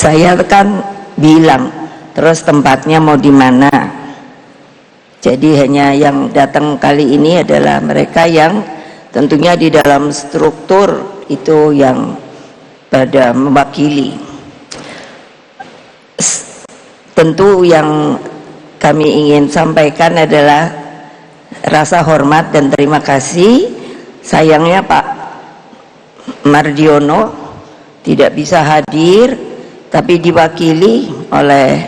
Saya kan bilang, terus tempatnya mau di mana? Jadi hanya yang datang kali ini adalah mereka yang tentunya di dalam struktur itu yang pada mewakili. Tentu yang kami ingin sampaikan adalah rasa hormat dan terima kasih. Sayangnya Pak Mardiono tidak bisa hadir, tapi diwakili oleh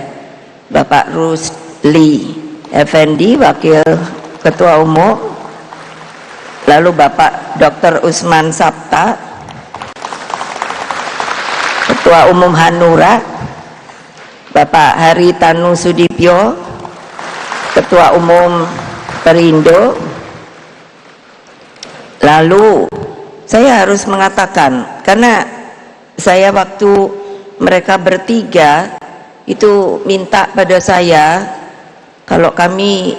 Bapak Rusli Effendi, Wakil Ketua Umum, lalu Bapak Dr. Usman Sabta, Ketua Umum Hanura, Bapak Haritanu Sudipyo, Ketua Umum Perindo. Lalu saya harus mengatakan, karena saya waktu mereka bertiga itu minta pada saya, kalau kami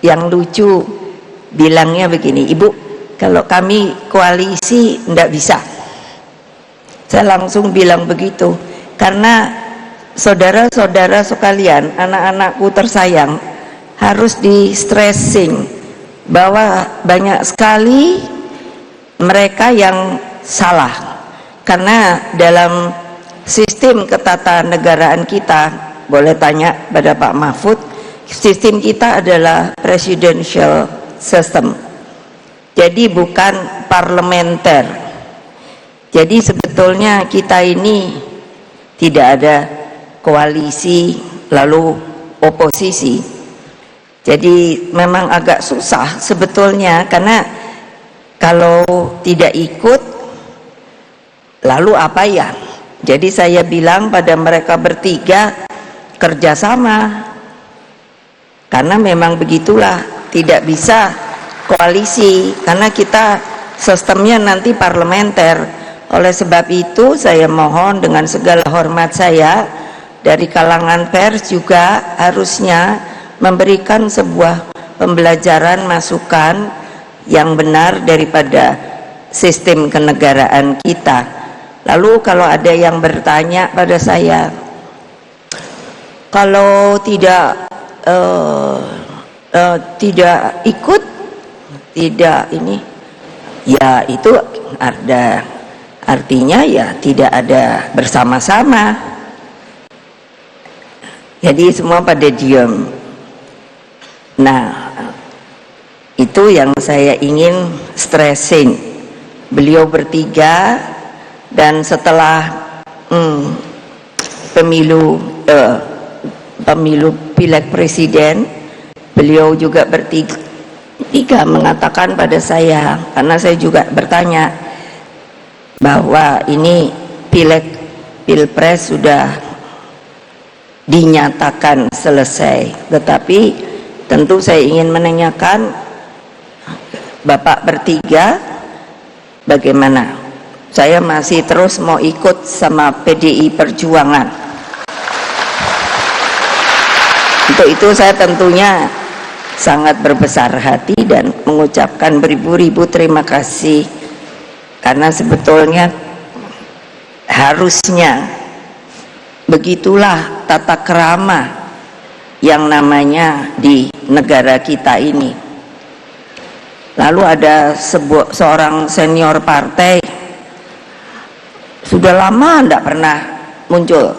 yang lucu bilangnya begini, Ibu, kalau kami koalisi enggak bisa. Saya langsung bilang begitu, karena saudara-saudara sekalian, anak-anakku tersayang, harus di stressing bahwa banyak sekali mereka yang salah. Karena dalam sistem ketatanegaraan kita, boleh tanya pada Pak Mahfud, sistem kita adalah presidential system, jadi bukan parlementer. Jadi sebetulnya kita ini tidak ada koalisi lalu oposisi. Jadi memang agak susah sebetulnya, karena kalau tidak ikut lalu apa ya? Jadi saya bilang pada mereka bertiga, kerjasama, karena memang begitulah, tidak bisa koalisi karena kita sistemnya nanti parlementer. Oleh sebab itu saya mohon dengan segala hormat saya, dari kalangan pers juga harusnya memberikan sebuah pembelajaran masukan yang benar daripada sistem kenegaraan kita. Lalu kalau ada yang bertanya pada saya, kalau tidak ikut, tidak ini, ya itu ada artinya ya tidak ada bersama-sama. Jadi semua pada diam. Nah, itu yang saya ingin stressing. Beliau bertiga, dan setelah pemilu pileg presiden, beliau juga bertiga mengatakan pada saya, karena saya juga bertanya bahwa ini pilpres sudah dinyatakan selesai, tetapi tentu saya ingin menanyakan Bapak bertiga bagaimana? Saya masih terus mau ikut sama PDI Perjuangan. Untuk itu saya tentunya sangat berbesar hati dan mengucapkan beribu-ribu terima kasih, karena sebetulnya harusnya begitulah tata krama yang namanya di negara kita ini. Lalu ada seorang senior partai, sudah lama tidak pernah muncul.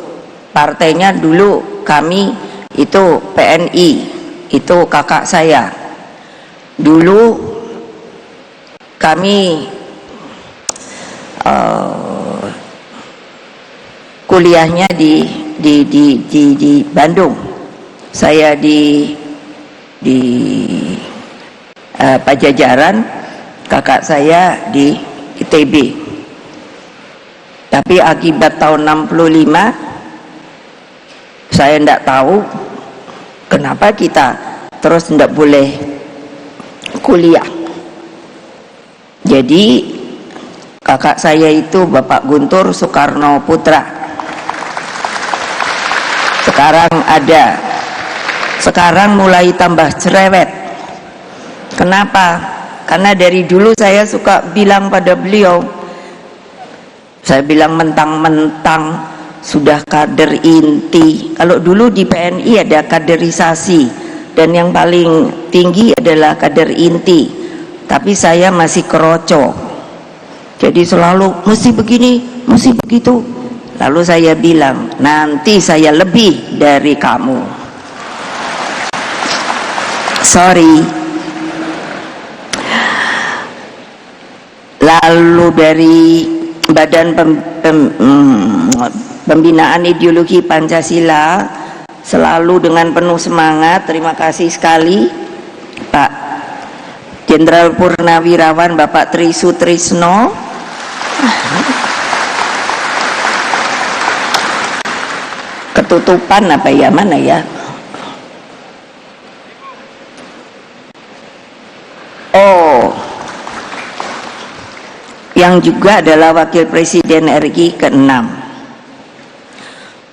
Partainya dulu kami itu PNI, itu kakak saya. Dulu kami kuliahnya di Bandung, saya di Pajajaran, kakak saya di ITB. Tapi akibat tahun 65 saya tidak tahu kenapa kita terus tidak boleh kuliah. Jadi kakak saya itu Bapak Guntur Soekarno Putra. Sekarang mulai tambah cerewet. Kenapa? Karena dari dulu saya suka bilang pada beliau, Saya bilang mentang-mentang sudah kader inti. Kalau dulu di PNI ada kaderisasi dan yang paling tinggi adalah kader inti, tapi saya masih keroco, jadi selalu mesti begini, mesti begitu. Lalu saya bilang, nanti saya lebih dari kamu, sorry. Lalu dari Badan Pembinaan Ideologi Pancasila selalu dengan penuh semangat, terima kasih sekali Pak Jenderal Purnawirawan Bapak Tri Sutrisno. Ketutupan apa ya, mana ya? Oh, yang juga adalah Wakil Presiden RI ke-6.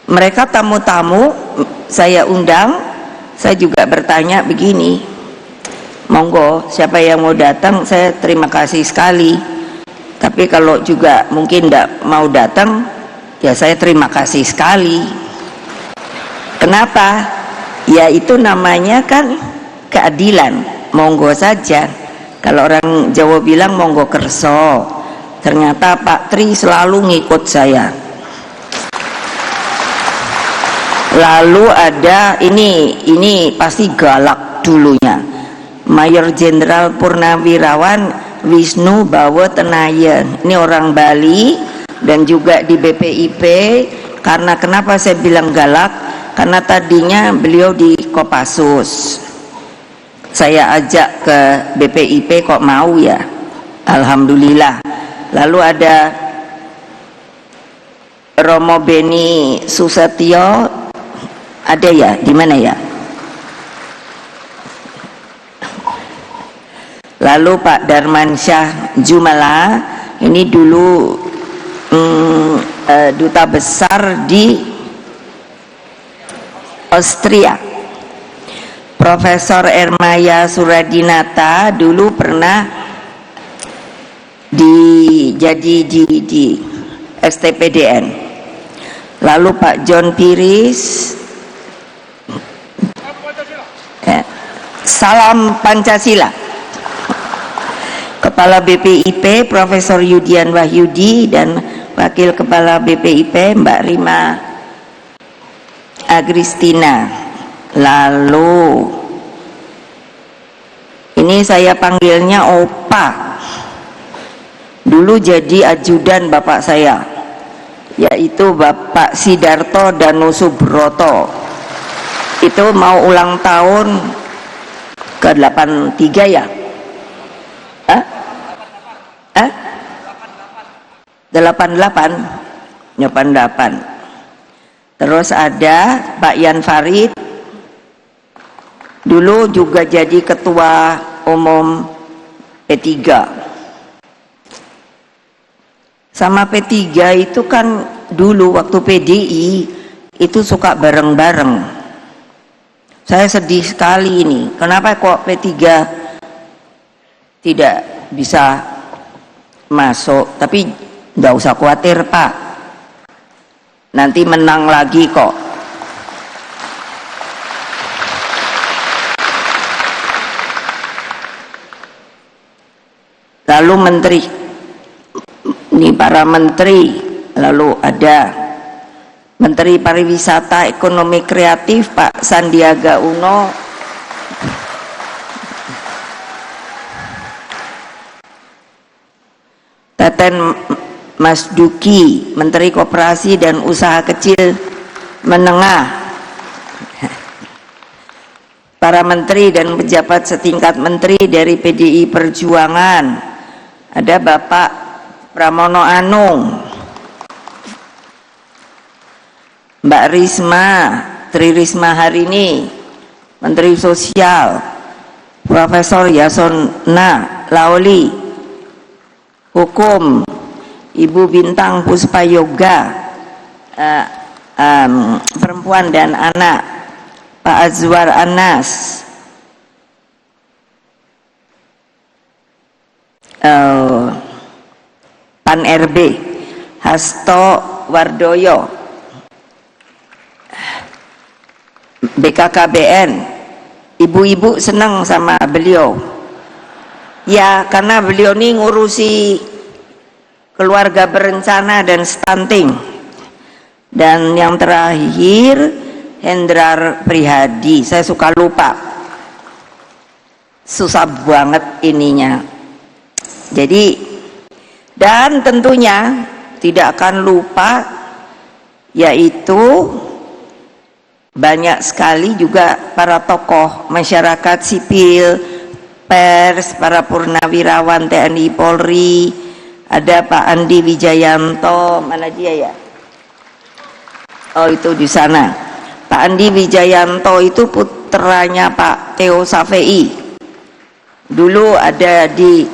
Mereka tamu-tamu saya undang, saya juga bertanya begini, monggo siapa yang mau datang, saya terima kasih sekali, tapi kalau juga mungkin tidak mau datang, ya saya terima kasih sekali. Kenapa? Ya itu namanya kan keadilan, monggo saja. Kalau orang Jawa bilang monggo kerso, ternyata Pak Tri selalu ngikut saya. Lalu ada ini pasti galak dulunya, Mayor Jenderal Purnawirawan Wisnu Bawo Tenayan. Ini orang Bali dan juga di BPIP. Karena kenapa saya bilang galak? Karena tadinya beliau di Kopassus, saya ajak ke BPIP kok mau ya, alhamdulillah. Lalu ada Romo Beni Susetio, ada ya, di mana ya? Lalu Pak Darmansyah Jumala, ini dulu duta besar di Austria. Profesor Ermaya Suradinata dulu pernah jadi di STPDN. Lalu Pak John Piris, salam Pancasila. Kepala BPIP Profesor Yudian Wahyudi dan Wakil Kepala BPIP Mbak Rima Agristina. Lalu ini saya panggilnya Opa, dulu jadi ajudan bapak saya, yaitu Bapak Sidarto Danusubroto. Itu mau ulang tahun ke 83 ya? 88. Terus ada Pak Yan Farid, dulu juga jadi ketua umum P3. Sama P3 itu kan dulu waktu PDI itu suka bareng-bareng. Saya sedih sekali ini, kenapa kok P3 tidak bisa masuk. Tapi nggak usah khawatir Pak, nanti menang lagi kok. Lalu menteri, ini para menteri, lalu ada Menteri Pariwisata Ekonomi Kreatif Pak Sandiaga Uno, Teten Mas Duki Menteri Koperasi dan Usaha Kecil Menengah, para menteri dan pejabat setingkat menteri dari PDI Perjuangan, ada Bapak Pramono Anung, Mbak Risma, Tri Risma Harini, Menteri Sosial, Profesor Yasona Laoli, Hukum Ibu Bintang Puspayoga, Perempuan dan Anak Pak Azwar Anas, Pan RB. Hasto Wardoyo, BKKBN. Ibu-ibu senang sama beliau ya, karena beliau ini ngurusi keluarga berencana dan stunting. Dan yang terakhir Hendrar Prihadi, saya suka lupa, susah banget ininya. Jadi, dan tentunya tidak akan lupa, yaitu banyak sekali juga para tokoh masyarakat sipil, pers, para purnawirawan TNI Polri. Ada Pak Andi Wijayanto, mana dia ya? Oh, itu di sana. Pak Andi Wijayanto itu putranya Pak Theo Safei. Dulu ada di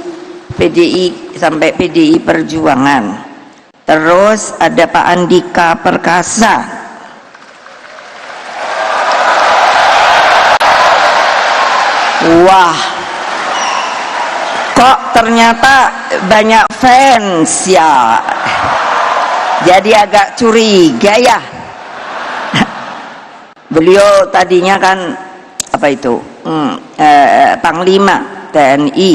PDI sampai PDI Perjuangan. Terus ada Pak Andika Perkasa. Wah, kok ternyata banyak fans ya, jadi agak curiga ya. Beliau tadinya kan apa itu Panglima TNI,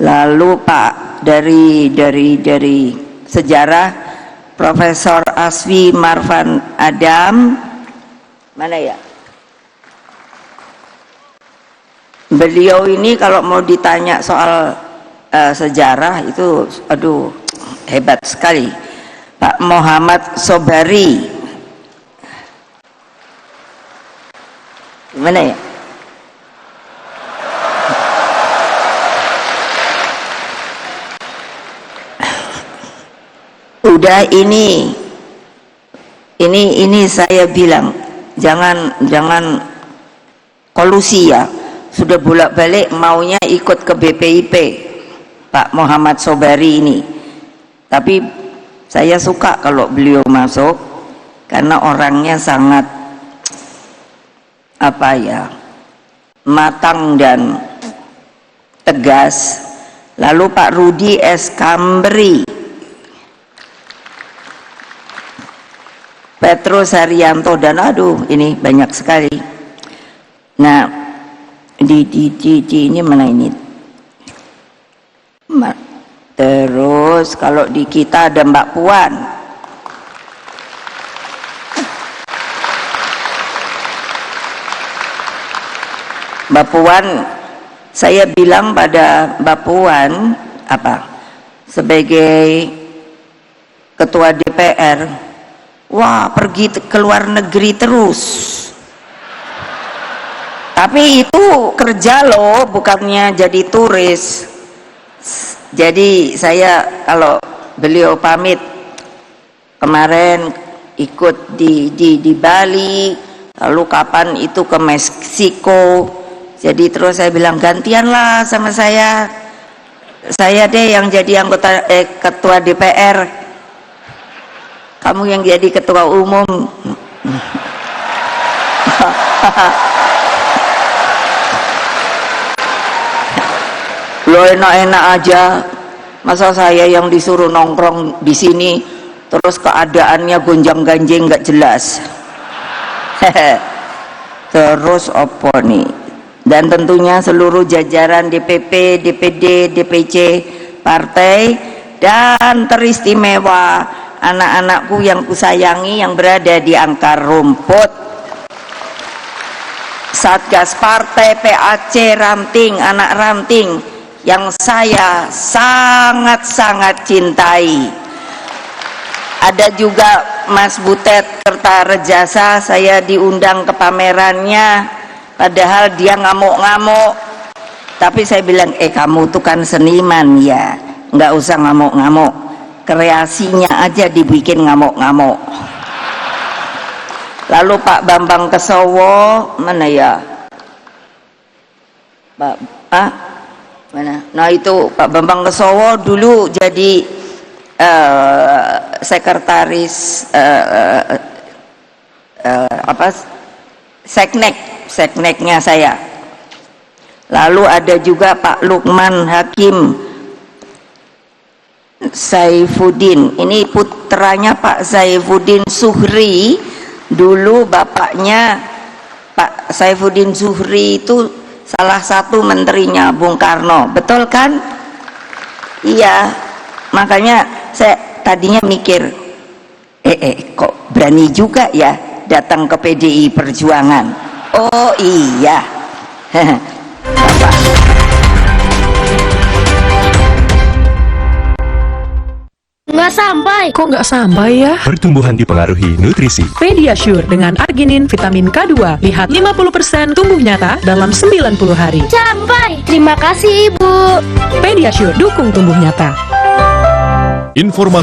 lalu Pak dari sejarah Profesor Aswi Marvan Adam, mana ya? Beliau ini kalau mau ditanya soal sejarah itu, aduh, hebat sekali. Pak Muhammad Sobari, gimana ya? Udah ini saya bilang jangan kolusi ya. Sudah bolak-balik maunya ikut ke BPIP Pak Muhammad Sobari ini, tapi saya suka kalau beliau masuk karena orangnya sangat apa ya, matang dan tegas. Lalu Pak Rudi S. Kamberi, Petrus Haryanto, dan aduh ini banyak sekali. Nah, di ini mana ini? Terus kalau di kita ada Mbak Puan. Mbak Puan, saya bilang pada Mbak Puan apa? Sebagai ketua DPR, wah pergi ke luar negeri terus. Tapi itu kerja loh, bukannya jadi turis. Jadi saya kalau beliau pamit kemarin ikut di Bali, lalu kapan itu ke Meksiko. Jadi terus saya bilang gantianlah sama saya deh yang jadi anggota ketua DPR, kamu yang jadi ketua umum. Lo enak-enak aja, masa saya yang disuruh nongkrong di sini terus keadaannya gonjang-ganjing nggak jelas. Terus opo nih? Dan tentunya seluruh jajaran DPP, DPD, DPC partai, dan teristimewa anak-anakku yang kusayangi yang berada di akar rumput, Satgas Partai, PAC, Ranting, anak Ranting yang saya sangat-sangat cintai. Ada juga Mas Butet Kertarejasa, saya diundang ke pamerannya, padahal dia ngamuk-ngamuk. Tapi saya bilang, kamu tuh kan seniman ya, nggak usah ngamuk-ngamuk, kreasinya aja dibikin ngamuk-ngamuk. Lalu Pak Bambang Kesowo, mana ya? Mana? Nah itu Pak Bambang Kesowo dulu jadi sekretaris sekneknya saya. Lalu ada juga Pak Lukman Hakim. Saifuddin, ini putranya Pak Saifuddin Zuhri. Dulu bapaknya Pak Saifuddin Zuhri itu salah satu menterinya Bung Karno, betul kan? Iya, makanya saya tadinya mikir, kok berani juga ya datang ke PDI Perjuangan. Oh iya, Bapak. Nggak sampai. Kok nggak sampai ya? Pertumbuhan dipengaruhi nutrisi. Pediasure dengan arginin vitamin K2. Lihat 50% tumbuh nyata dalam 90 hari. Sampai. Terima kasih, Ibu. Pediasure dukung tumbuh nyata. Informasi